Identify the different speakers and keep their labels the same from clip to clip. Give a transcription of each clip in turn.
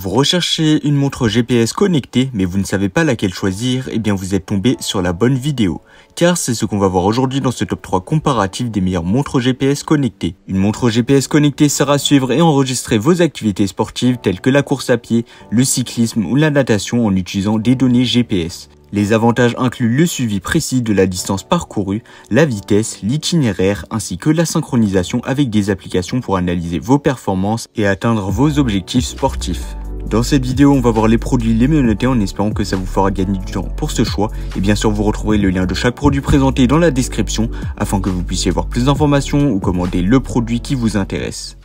Speaker 1: Vous recherchez une montre GPS connectée, mais vous ne savez pas laquelle choisir, eh bien vous êtes tombé sur la bonne vidéo. Car c'est ce qu'on va voir aujourd'hui dans ce top 3 comparatif des meilleures montres GPS connectées. Une montre GPS connectée sert à suivre et enregistrer vos activités sportives telles que la course à pied, le cyclisme ou la natation en utilisant des données GPS. Les avantages incluent le suivi précis de la distance parcourue, la vitesse, l'itinéraire ainsi que la synchronisation avec des applications pour analyser vos performances et atteindre vos objectifs sportifs. Dans cette vidéo, on va voir les produits les mieux notés en espérant que ça vous fera gagner du temps pour ce choix. Et bien sûr, vous retrouverez le lien de chaque produit présenté dans la description afin que vous puissiez voir plus d'informations ou commander le produit qui vous intéresse.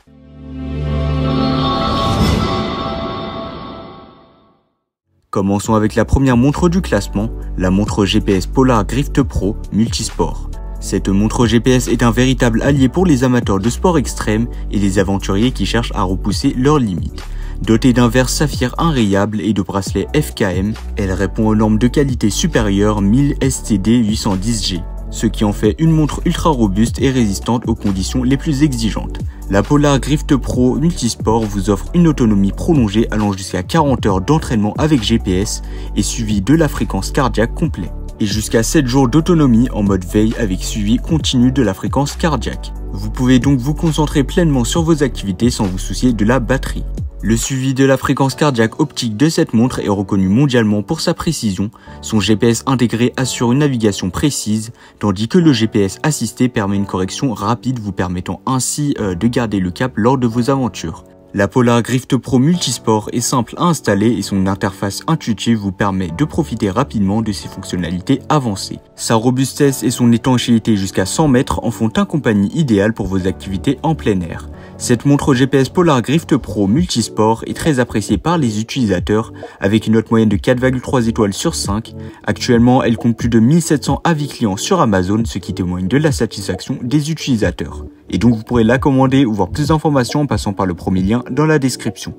Speaker 1: Commençons avec la première montre du classement, la montre GPS Polar Drift Pro Multisport. Cette montre GPS est un véritable allié pour les amateurs de sport extrême et les aventuriers qui cherchent à repousser leurs limites. Dotée d'un verre saphir inrayable et de bracelets FKM, elle répond aux normes de qualité supérieures 1000 STD 810G, ce qui en fait une montre ultra robuste et résistante aux conditions les plus exigeantes. La Polar Drift Pro Multisport vous offre une autonomie prolongée allant jusqu'à 40 heures d'entraînement avec GPS et suivi de la fréquence cardiaque complet. Et jusqu'à 7 jours d'autonomie en mode veille avec suivi continu de la fréquence cardiaque. Vous pouvez donc vous concentrer pleinement sur vos activités sans vous soucier de la batterie. Le suivi de la fréquence cardiaque optique de cette montre est reconnu mondialement pour sa précision. Son GPS intégré assure une navigation précise, tandis que le GPS assisté permet une correction rapide vous permettant ainsi de garder le cap lors de vos aventures. La Polar Drift Pro Multisport est simple à installer et son interface intuitive vous permet de profiter rapidement de ses fonctionnalités avancées. Sa robustesse et son étanchéité jusqu'à 100 mètres en font un compagnie idéal pour vos activités en plein air. Cette montre GPS Polar Drift Pro Multisport est très appréciée par les utilisateurs avec une note moyenne de 4,3 étoiles sur 5. Actuellement, elle compte plus de 1700 avis clients sur Amazon, ce qui témoigne de la satisfaction des utilisateurs. Et donc vous pourrez la commander ou voir plus d'informations en passant par le premier lien dans la description.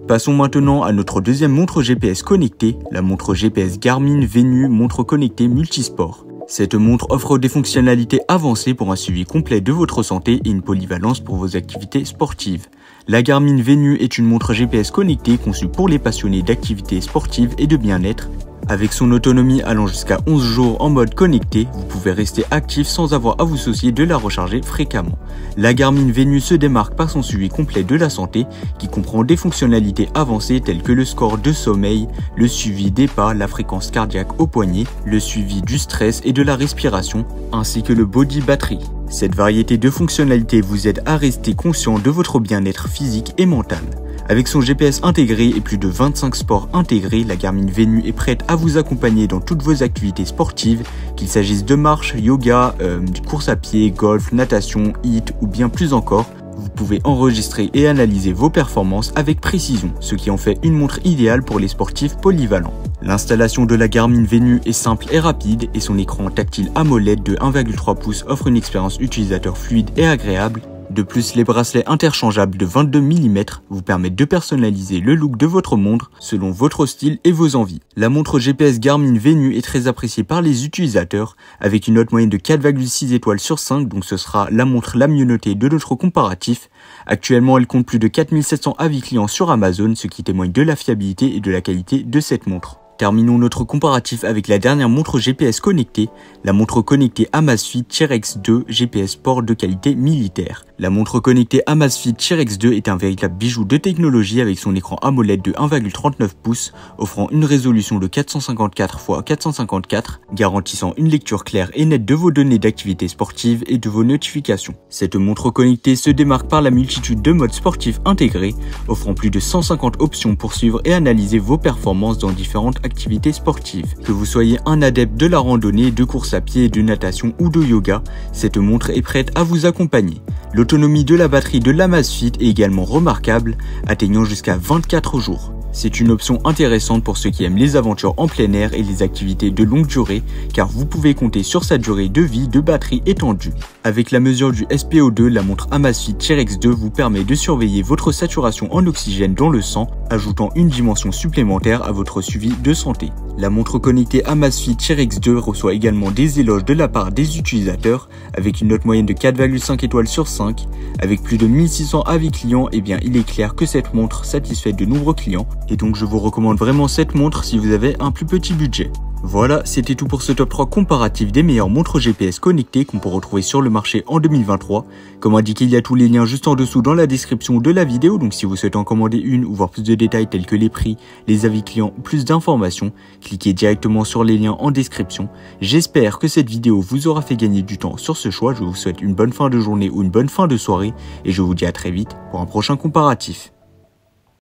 Speaker 1: Passons maintenant à notre deuxième montre GPS connectée, la montre GPS Garmin Venu montre connectée Multisport. Cette montre offre des fonctionnalités avancées pour un suivi complet de votre santé et une polyvalence pour vos activités sportives. La Garmin Venu est une montre GPS connectée conçue pour les passionnés d'activités sportives et de bien-être. Avec son autonomie allant jusqu'à 11 jours en mode connecté, vous pouvez rester actif sans avoir à vous soucier de la recharger fréquemment. La Garmin Venu se démarque par son suivi complet de la santé qui comprend des fonctionnalités avancées telles que le score de sommeil, le suivi des pas, la fréquence cardiaque au poignet, le suivi du stress et de la respiration, ainsi que le body battery. Cette variété de fonctionnalités vous aide à rester conscient de votre bien-être physique et mental. Avec son GPS intégré et plus de 25 sports intégrés, la Garmin Venu est prête à vous accompagner dans toutes vos activités sportives, qu'il s'agisse de marche, yoga, course à pied, golf, natation, HIIT ou bien plus encore. Vous pouvez enregistrer et analyser vos performances avec précision, ce qui en fait une montre idéale pour les sportifs polyvalents. L'installation de la Garmin Venu est simple et rapide et son écran tactile AMOLED de 1,3 pouces offre une expérience utilisateur fluide et agréable. De plus, les bracelets interchangeables de 22 mm vous permettent de personnaliser le look de votre montre selon votre style et vos envies. La montre GPS Garmin Venu est très appréciée par les utilisateurs avec une note moyenne de 4,6 étoiles sur 5, donc ce sera la montre la mieux notée de notre comparatif. Actuellement, elle compte plus de 4700 avis clients sur Amazon, ce qui témoigne de la fiabilité et de la qualité de cette montre. Terminons notre comparatif avec la dernière montre GPS connectée, la montre connectée Amazfit T-Rex 2 GPS Sport de qualité militaire. La montre connectée Amazfit T-Rex 2 est un véritable bijou de technologie avec son écran AMOLED de 1,39 pouces, offrant une résolution de 454 x 454, garantissant une lecture claire et nette de vos données d'activité sportive et de vos notifications. Cette montre connectée se démarque par la multitude de modes sportifs intégrés, offrant plus de 150 options pour suivre et analyser vos performances dans différentes activités sportives. Que vous soyez un adepte de la randonnée, de course à pied, de natation ou de yoga, cette montre est prête à vous accompagner. L'autonomie de la batterie de l'Amazfit est également remarquable, atteignant jusqu'à 24 jours. C'est une option intéressante pour ceux qui aiment les aventures en plein air et les activités de longue durée, car vous pouvez compter sur sa durée de vie de batterie étendue. Avec la mesure du SpO2, la montre Amazfit T-Rex 2 vous permet de surveiller votre saturation en oxygène dans le sang, ajoutant une dimension supplémentaire à votre suivi de santé. La montre connectée Amazfit Cheer X2 reçoit également des éloges de la part des utilisateurs, avec une note moyenne de 4,5 étoiles sur 5. Avec plus de 1600 avis clients, eh bien il est clair que cette montre satisfait de nombreux clients, et donc je vous recommande vraiment cette montre si vous avez un plus petit budget. Voilà, c'était tout pour ce top 3 comparatif des meilleures montres GPS connectées qu'on peut retrouver sur le marché en 2023. Comme indiqué, il y a tous les liens juste en dessous dans la description de la vidéo, donc si vous souhaitez en commander une ou voir plus de détails tels que les prix, les avis clients, plus d'informations, cliquez directement sur les liens en description. J'espère que cette vidéo vous aura fait gagner du temps sur ce choix. Je vous souhaite une bonne fin de journée ou une bonne fin de soirée et je vous dis à très vite pour un prochain comparatif.